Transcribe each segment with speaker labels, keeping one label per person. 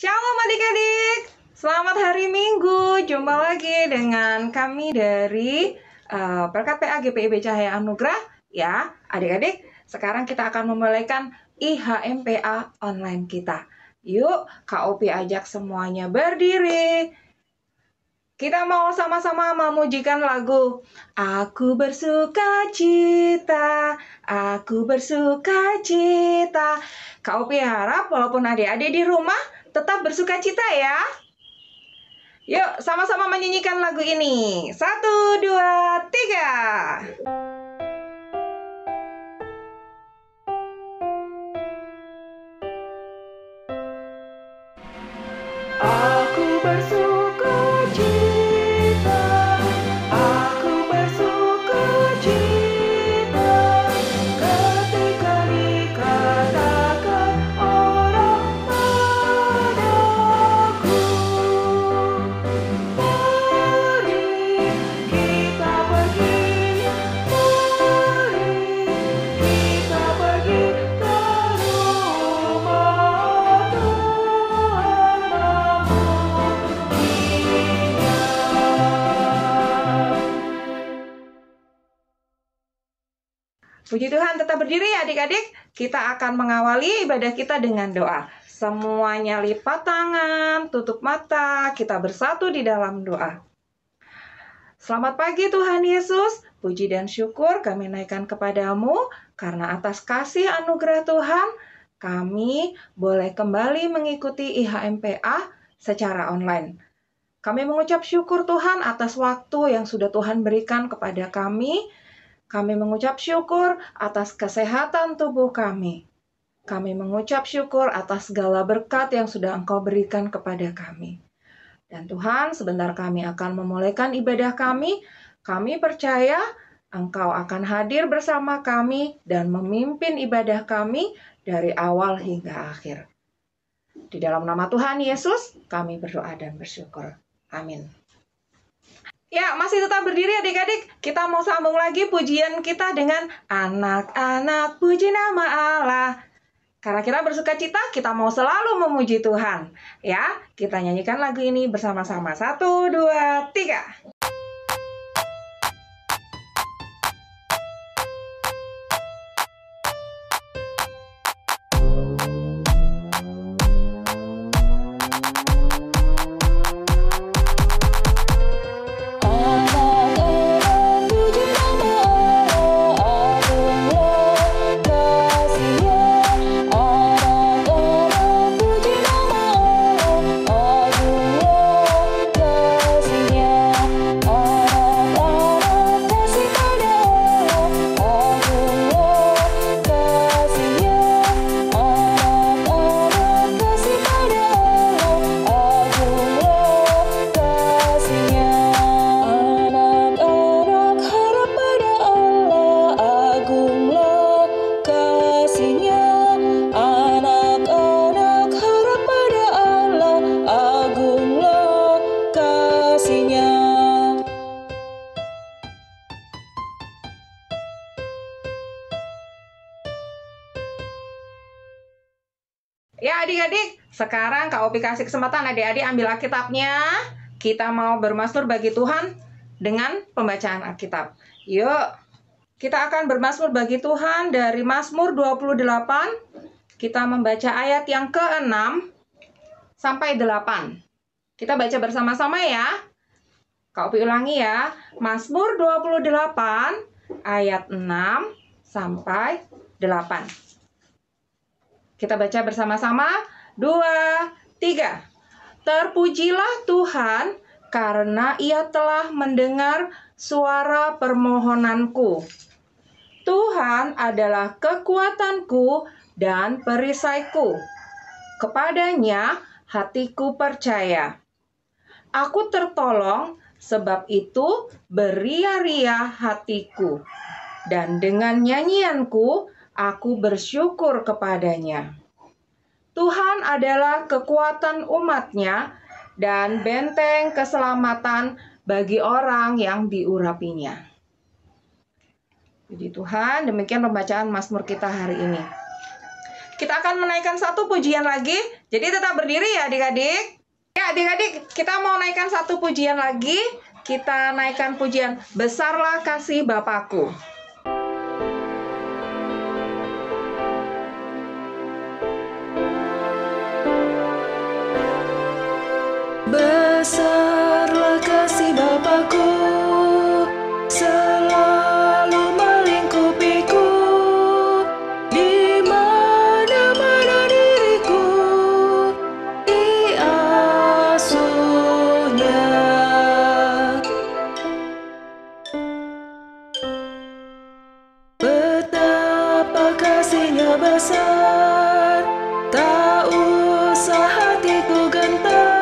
Speaker 1: Shalom adik-adik, selamat hari Minggu. Jumpa lagi dengan kami dari Perkat PA GPIB Cahaya Anugerah. Ya, adik-adik, sekarang kita akan memulaikan IHMPA online kita. Yuk, KOP ajak semuanya berdiri. Kita mau sama-sama memujikan lagu Aku bersuka cita, aku bersuka cita. KOP harap walaupun adik-adik di rumah tetap bersuka cita ya. Yuk, sama-sama menyanyikan lagu ini. 1, 2, 3. Aku bersuka cita, aku bersuka cita, ketika dikatakan orang padaku, mari kita pergi, mari kita pergi ke rumah Tuhan. Puji Tuhan, tetap berdiri ya adik-adik. Kita akan mengawali ibadah kita dengan doa. Semuanya lipat tangan, tutup mata, kita bersatu di dalam doa. Selamat pagi Tuhan Yesus, puji dan syukur kami naikkan kepadamu, karena atas kasih anugerah Tuhan, kami boleh kembali mengikuti IHMPA secara online. Kami mengucap syukur Tuhan atas waktu yang sudah Tuhan berikan kepada kami. Kami mengucap syukur atas kesehatan tubuh kami. Kami mengucap syukur atas segala berkat yang sudah Engkau berikan kepada kami. Dan Tuhan, sebentar kami akan memulaikan ibadah kami. Kami percaya Engkau akan hadir bersama kami dan memimpin ibadah kami dari awal hingga akhir. Di dalam nama Tuhan Yesus, kami berdoa dan bersyukur. Amin. Ya, masih tetap berdiri adik-adik. Kita mau sambung lagi pujian kita dengan anak-anak puji nama Allah. Karena kita bersuka cita, kita mau selalu memuji Tuhan. Ya, kita nyanyikan lagu ini bersama-sama. 1, 2, 3. Ya adik-adik, sekarang Kak Opi kasih kesempatan adik-adik ambil Alkitabnya. Kita mau bermazmur bagi Tuhan dengan pembacaan Alkitab. Yuk, kita akan bermazmur bagi Tuhan dari Mazmur 28. Kita membaca ayat yang ke-6 sampai 8. Kita baca bersama-sama ya. Kak Opi ulangi ya. Mazmur 28 ayat 6 sampai 8. Kita baca bersama-sama. 2, 3. Terpujilah Tuhan karena Ia telah mendengar suara permohonanku. Tuhan adalah kekuatanku dan perisaiku. Kepadanya hatiku percaya. Aku tertolong, sebab itu beria-ria hatiku. Dan dengan nyanyianku, aku bersyukur kepadanya. Tuhan adalah kekuatan umat-Nya dan benteng keselamatan bagi orang yang diurapinya. Puji Tuhan, demikian pembacaan Mazmur kita hari ini. Kita akan menaikkan satu pujian lagi. Jadi tetap berdiri ya adik-adik. Ya adik-adik, kita mau naikkan satu pujian lagi. Kita naikkan pujian Besarlah Kasih Bapakku.
Speaker 2: Besarlah kasih Bapakku, selalu melingkupiku, di mana-mana diriku diasuhnya. Betapa kasihnya besar, tak usah hatiku gentar.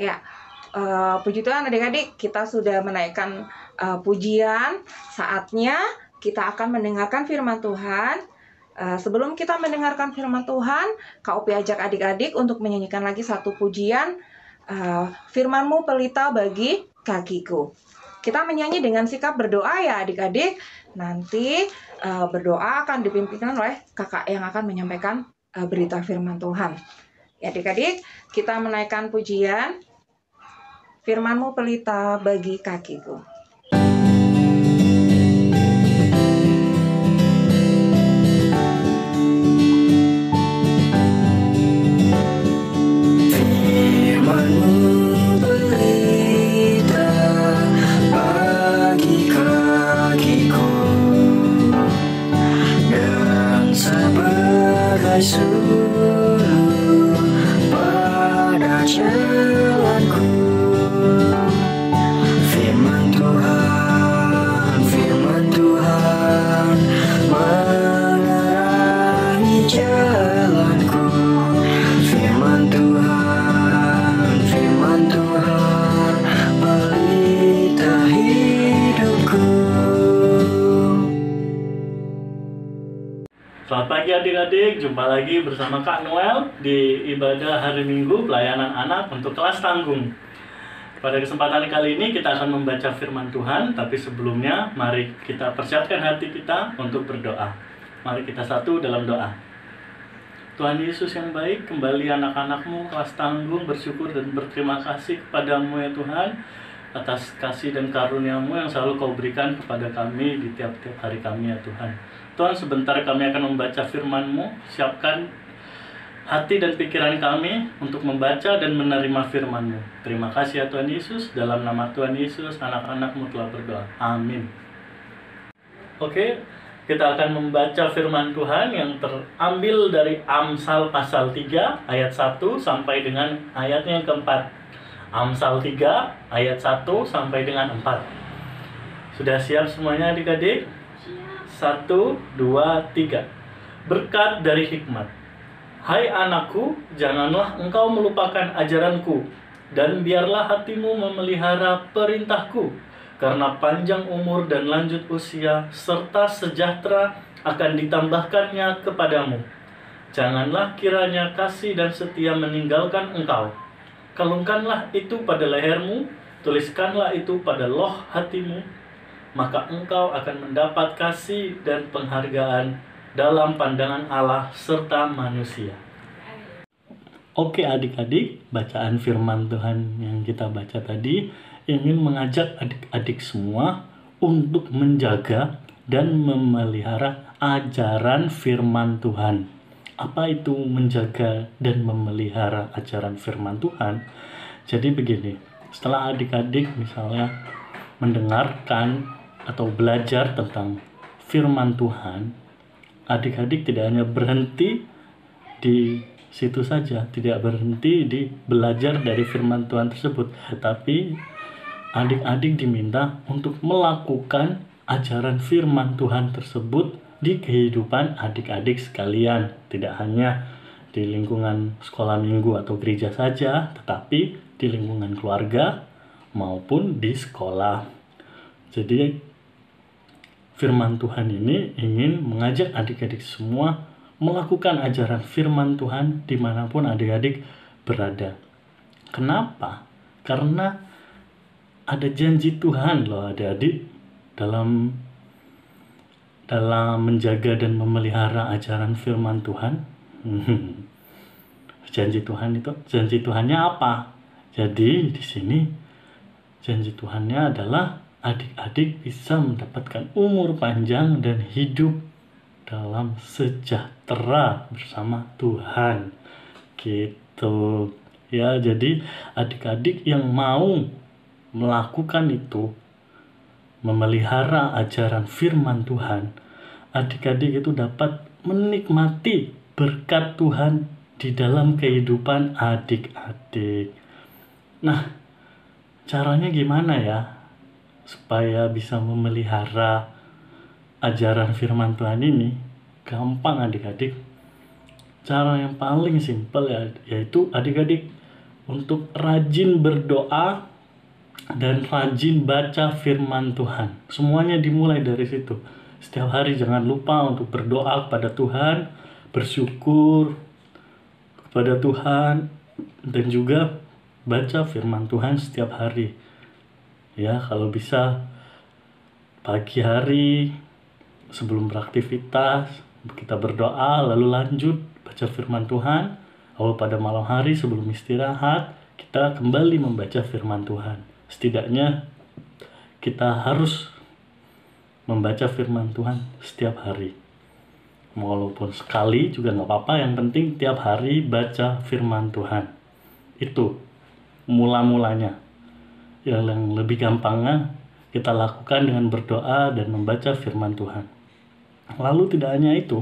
Speaker 1: Ya, puji Tuhan adik-adik, kita sudah menaikkan pujian. Saatnya kita akan mendengarkan firman Tuhan. Sebelum kita mendengarkan firman Tuhan, KOP ajak adik-adik untuk menyanyikan lagi satu pujian, Firman-Mu pelita bagi kakiku. Kita menyanyi dengan sikap berdoa ya adik-adik. Nanti berdoa akan dipimpin oleh kakak yang akan menyampaikan berita firman Tuhan. Ya adik-adik, kita menaikkan pujian, Firman-Mu pelita bagi kakiku.
Speaker 2: Firman-Mu pelita bagi kakiku, dan sebagai suluh pada jalanku. Firman Tuhan menerangi jalanku. Firman Tuhan pelita hidupku.
Speaker 3: Selamat pagi adik-adik, jumpa lagi bersama Kak Noel di ibadah hari Minggu pelayanan anak untuk kelas tanggung. Pada kesempatan kali ini kita akan membaca firman Tuhan, tapi sebelumnya mari kita persiapkan hati kita untuk berdoa. Mari kita satu dalam doa. Tuhan Yesus yang baik, kembali anak-anak-Mu kelas tanggung bersyukur dan berterima kasih kepadamu ya Tuhan, atas kasih dan karunia-Mu yang selalu Kau berikan kepada kami di tiap-tiap hari kami ya Tuhan. Tuhan, sebentar kami akan membaca firman-Mu, siapkan hati dan pikiran kami untuk membaca dan menerima firman-Mu. Terima kasih ya Tuhan Yesus, dalam nama Tuhan Yesus anak-anak-Mu telah berdoa. Amin. Oke, kita akan membaca firman Tuhan yang terambil dari Amsal pasal 3 ayat 1 sampai dengan ayatnya yang keempat. Amsal 3 ayat 1 sampai dengan 4. Sudah siap semuanya adik-adik? 1, 2, 3. Berkat dari hikmat. Hai anakku, janganlah engkau melupakan ajaranku, dan biarlah hatimu memelihara perintahku, karena panjang umur dan lanjut usia, serta sejahtera akan ditambahkannya kepadamu. Janganlah kiranya kasih dan setia meninggalkan engkau. Kalungkanlah itu pada lehermu, tuliskanlah itu pada loh hatimu, maka engkau akan mendapat kasih dan penghargaan dalam pandangan Allah serta manusia. Oke adik-adik, bacaan firman Tuhan yang kita baca tadi ingin mengajak adik-adik semua untuk menjaga dan memelihara ajaran firman Tuhan. Apa itu menjaga dan memelihara ajaran firman Tuhan? Jadi begini, setelah adik-adik misalnya mendengarkan atau belajar tentang firman Tuhan, adik-adik tidak hanya berhenti di situ saja, tidak berhenti di belajar dari firman Tuhan tersebut, tetapi adik-adik diminta untuk melakukan ajaran firman Tuhan tersebut di kehidupan adik-adik sekalian. Tidak hanya di lingkungan sekolah minggu atau gereja saja, tetapi di lingkungan keluarga maupun di sekolah. Jadi firman Tuhan ini ingin mengajak adik-adik semua melakukan ajaran firman Tuhan dimanapun adik-adik berada. Kenapa? Karena ada janji Tuhan loh adik-adik dalam menjaga dan memelihara ajaran firman Tuhan. Janji Tuhannya apa? Jadi di sini janji Tuhannya adalah adik-adik bisa mendapatkan umur panjang dan hidup dalam sejahtera bersama Tuhan. Gitu. Ya, jadi adik-adik yang mau melakukan itu, memelihara ajaran firman Tuhan, adik-adik itu dapat menikmati berkat Tuhan di dalam kehidupan adik-adik. Nah, caranya gimana ya supaya bisa memelihara ajaran firman Tuhan ini? Gampang adik-adik. Cara yang paling simpel ya, yaitu adik-adik untuk rajin berdoa dan rajin baca firman Tuhan. Semuanya dimulai dari situ. Setiap hari jangan lupa untuk berdoa kepada Tuhan, bersyukur kepada Tuhan, dan juga baca firman Tuhan setiap hari. Ya, kalau bisa pagi hari sebelum beraktivitas kita berdoa, lalu lanjut baca firman Tuhan. Lalu pada malam hari sebelum istirahat kita kembali membaca firman Tuhan. Setidaknya kita harus membaca firman Tuhan setiap hari. Walaupun sekali juga nggak apa-apa, yang penting tiap hari baca firman Tuhan. Itu mula-mulanya. Yang lebih gampangnya kita lakukan dengan berdoa dan membaca firman Tuhan. Lalu tidak hanya itu,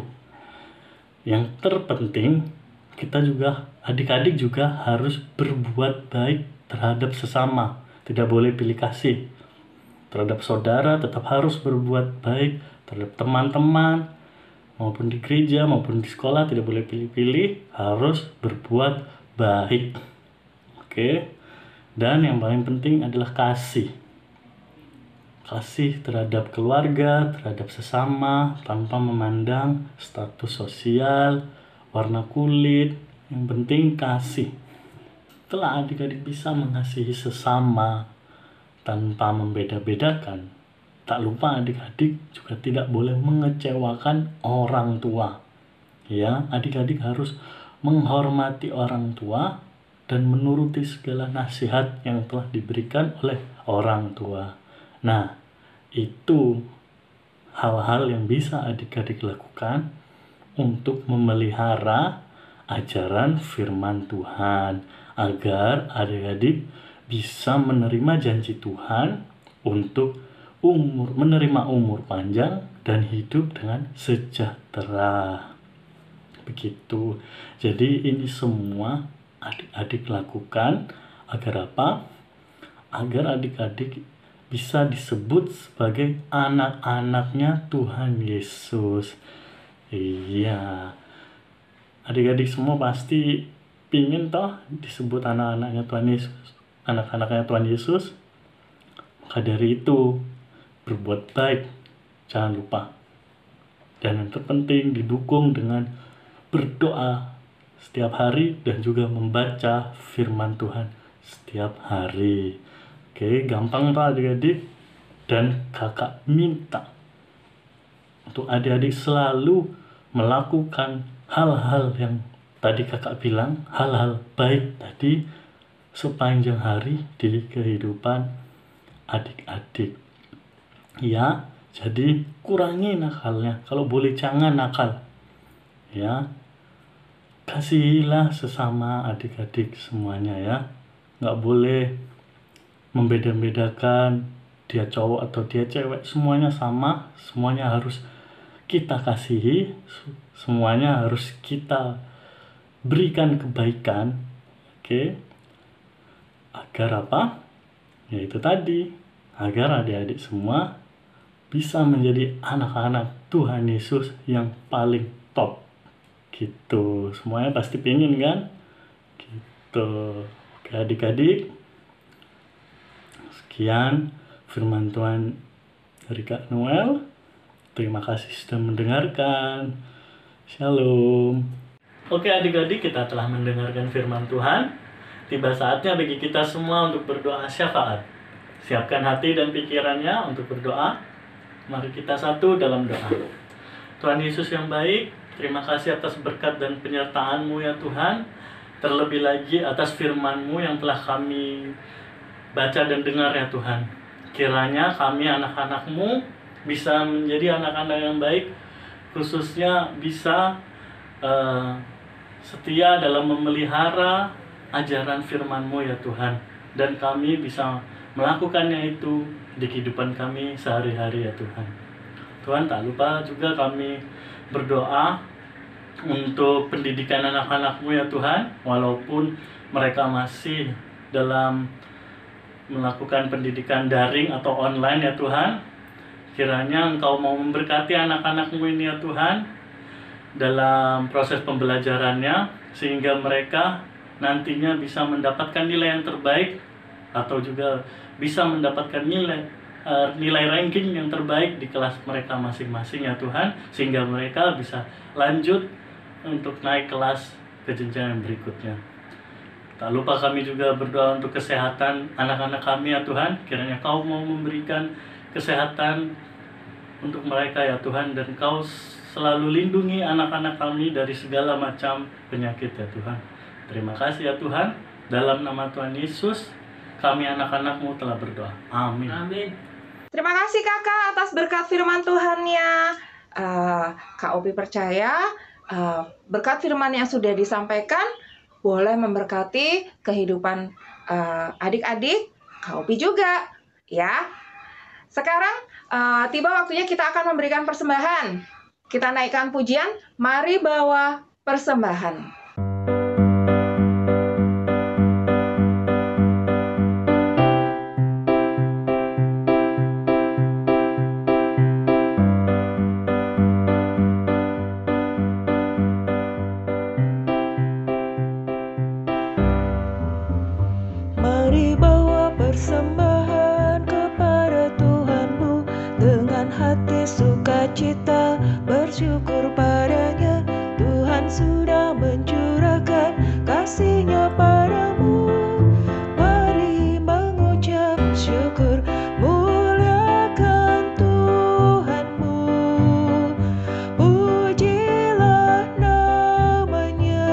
Speaker 3: yang terpenting kita juga, adik-adik juga harus berbuat baik terhadap sesama. Tidak boleh pilih kasih. Terhadap saudara tetap harus berbuat baik, terhadap teman-teman maupun di gereja maupun di sekolah tidak boleh pilih-pilih, harus berbuat baik. Oke. Dan yang paling penting adalah kasih. Kasih terhadap keluarga, terhadap sesama, tanpa memandang status sosial, warna kulit. Yang penting kasih. Setelah adik-adik bisa mengasihi sesama tanpa membeda-bedakan, tak lupa adik-adik juga tidak boleh mengecewakan orang tua. Ya, adik-adik harus menghormati orang tua dan menuruti segala nasihat yang telah diberikan oleh orang tua. Nah, itu hal-hal yang bisa adik-adik lakukan untuk memelihara ajaran firman Tuhan, agar adik-adik bisa menerima janji Tuhan untuk menerima umur panjang dan hidup dengan sejahtera. Begitu. Jadi ini semua adik-adik lakukan agar apa? Agar adik-adik bisa disebut sebagai anak-anaknya Tuhan Yesus. Iya. Adik-adik semua pasti pingin toh disebut anak-anaknya Tuhan Yesus, anak-anaknya Tuhan Yesus. Maka dari itu berbuat baik, jangan lupa. Dan yang terpenting didukung dengan berdoa setiap hari dan juga membaca firman Tuhan setiap hari. Oke, gampang toh adik-adik. Dan kakak minta untuk adik-adik selalu melakukan hal-hal yang tadi kakak bilang, hal-hal baik tadi sepanjang hari di kehidupan adik-adik. Ya, jadi kurangi nakalnya. Kalau boleh jangan nakal. Ya, kasihilah sesama adik-adik semuanya ya. Nggak boleh membeda-bedakan dia cowok atau dia cewek. Semuanya sama, semuanya harus kita kasihi, semuanya harus kita berikan kebaikan. Oke. Agar apa? Yaitu tadi, agar adik-adik semua bisa menjadi anak-anak Tuhan Yesus yang paling top. Gitu. Semuanya pasti pengen kan? Gitu. Oke adik-adik. Sekian firman Tuhan dari Kak Noel. Terima kasih sudah mendengarkan. Shalom. Oke adik-adik, kita telah mendengarkan firman Tuhan. tiba saatnya bagi kita semua untuk berdoa syafaat. Siapkan hati dan pikirannya untuk berdoa. Mari kita satu dalam doa. Tuhan Yesus yang baik, terima kasih atas berkat dan penyertaan-Mu ya Tuhan. Terlebih lagi atas firman-Mu yang telah kami baca dan dengar ya Tuhan. Kiranya kami anak-anak-Mu bisa menjadi anak-anak yang baik, khususnya bisa setia dalam memelihara ajaran firman-Mu ya Tuhan. Dan kami bisa melakukannya itu di kehidupan kami sehari-hari ya Tuhan. Tuhan, tak lupa juga kami berdoa untuk pendidikan anak-anak-Mu ya Tuhan. Walaupun mereka masih dalam melakukan pendidikan daring atau online ya Tuhan, kiranya Engkau mau memberkati anak-anak-Mu ini ya Tuhan dalam proses pembelajarannya, sehingga mereka nantinya bisa mendapatkan nilai yang terbaik atau juga bisa mendapatkan nilai ranking yang terbaik di kelas mereka masing-masing ya Tuhan, sehingga mereka bisa lanjut untuk naik kelas ke jenjang yang berikutnya. Tak lupa kami juga berdoa untuk kesehatan anak-anak kami ya Tuhan. Kiranya Kau mau memberikan kesehatan untuk mereka ya Tuhan, dan Kau selalu lindungi anak-anak kami dari segala macam penyakit ya Tuhan. Terima kasih ya Tuhan. Dalam nama Tuhan Yesus, kami anak-anak-Mu telah berdoa. Amin.
Speaker 4: Amin.
Speaker 1: Terima kasih kakak atas berkat firman Tuhannya. Kak Opi percaya berkat firman yang sudah disampaikan boleh memberkati kehidupan adik-adik, Kak Opi juga, ya. Sekarang tiba waktunya kita akan memberikan persembahan. Kita naikkan pujian, mari bawa persembahan.
Speaker 2: Mari bawa persembahan kepada Tuhanmu dengan hati sukacita, bersyukur padanya. Tuhan sudah mencurahkan kasih-Nya padamu. Mari mengucap syukur, muliakan Tuhanmu, pujilah namanya.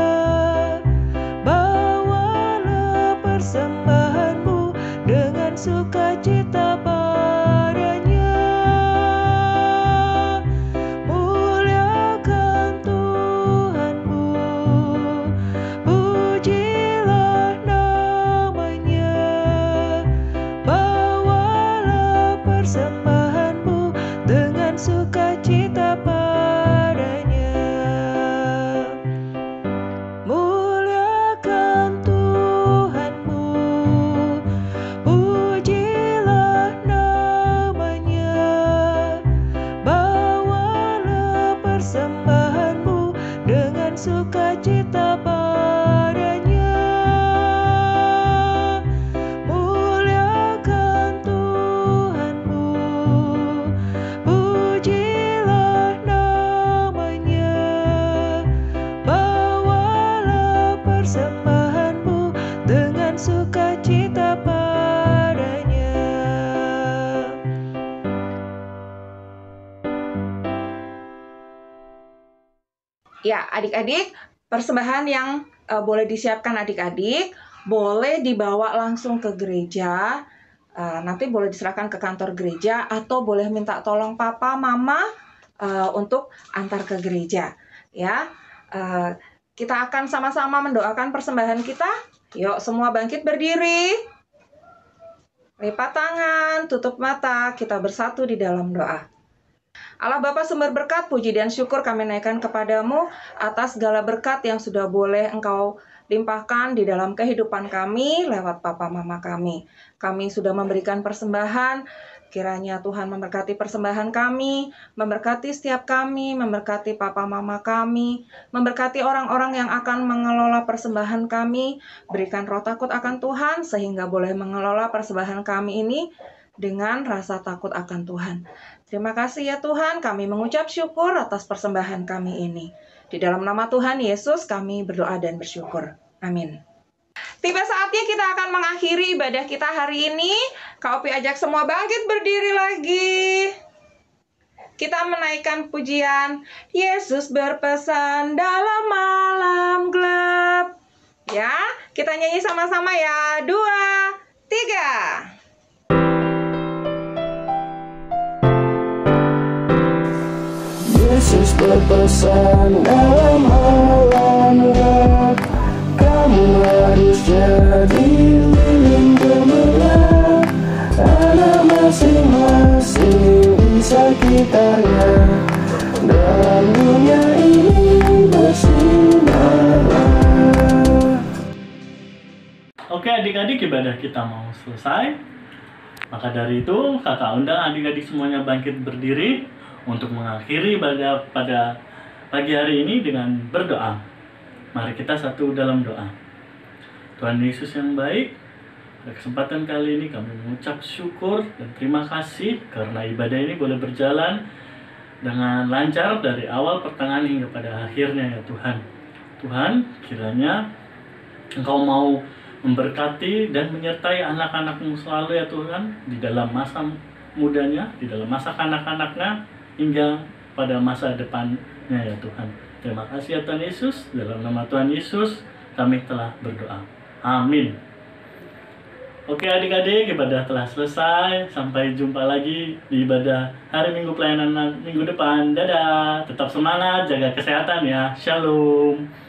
Speaker 2: Bawalah persembahanmu dengan sukacita padanya. Muliakan Tuhanmu, pujilah namanya. Bawalah persembahanmu dengan sukacita padanya. Muliakan Tuhanmu, pujilah namanya. Bawalah persembahanmu dengan sukacita padanya. Muliakan Tuhanmu, pujilah namanya. Bawalah persembahanmu dengan sukacita padanya.
Speaker 1: Ya, adik-adik, persembahan yang boleh disiapkan adik-adik, boleh dibawa langsung ke gereja, nanti boleh diserahkan ke kantor gereja, atau boleh minta tolong papa, mama untuk antar ke gereja. Ya, kita akan sama-sama mendoakan persembahan kita. Yuk, semua bangkit berdiri. Lipat tangan, tutup mata, kita bersatu di dalam doa. Allah Bapa sumber berkat, puji dan syukur kami naikkan kepadamu atas segala berkat yang sudah boleh Engkau limpahkan di dalam kehidupan kami lewat Papa Mama kami. Kami sudah memberikan persembahan, kiranya Tuhan memberkati persembahan kami, memberkati setiap kami, memberkati Papa Mama kami, memberkati orang-orang yang akan mengelola persembahan kami, berikan roh takut akan Tuhan sehingga boleh mengelola persembahan kami ini dengan rasa takut akan Tuhan. Terima kasih ya Tuhan, kami mengucap syukur atas persembahan kami ini. Di dalam nama Tuhan Yesus kami berdoa dan bersyukur. Amin. Tiba saatnya kita akan mengakhiri ibadah kita hari ini. Kak Opi ajak semua bangkit berdiri lagi. Kita menaikkan pujian, Yesus berpesan dalam malam gelap. Ya, kita nyanyi sama-sama ya. 2, 3.
Speaker 2: Yesus berpesan dalam malam gelap, kamu harus jadi lilin gemilang. Anak masing-masing bisa kitanya dalam dunia ini bersinarlah.
Speaker 3: Oke adik-adik, ibadah kita mau selesai. Maka dari itu kakak undang adik-adik semuanya bangkit berdiri untuk mengakhiri ibadah pada pagi hari ini dengan berdoa. Mari kita satu dalam doa. Tuhan Yesus yang baik, pada kesempatan kali ini kami mengucap syukur dan terima kasih karena ibadah ini boleh berjalan dengan lancar dari awal, pertengahan hingga pada akhirnya ya Tuhan. Tuhan, kiranya Engkau mau memberkati dan menyertai anak-anak-Mu selalu ya Tuhan, di dalam masa mudanya, di dalam masa kanak-kanaknya, hingga pada masa depannya ya Tuhan. Terima kasih ya Tuhan Yesus. Dalam nama Tuhan Yesus kami telah berdoa. Amin. Oke adik-adik, ibadah telah selesai. Sampai jumpa lagi di ibadah hari Minggu pelayanan minggu depan. Dadah. Tetap semangat, jaga kesehatan ya. Shalom.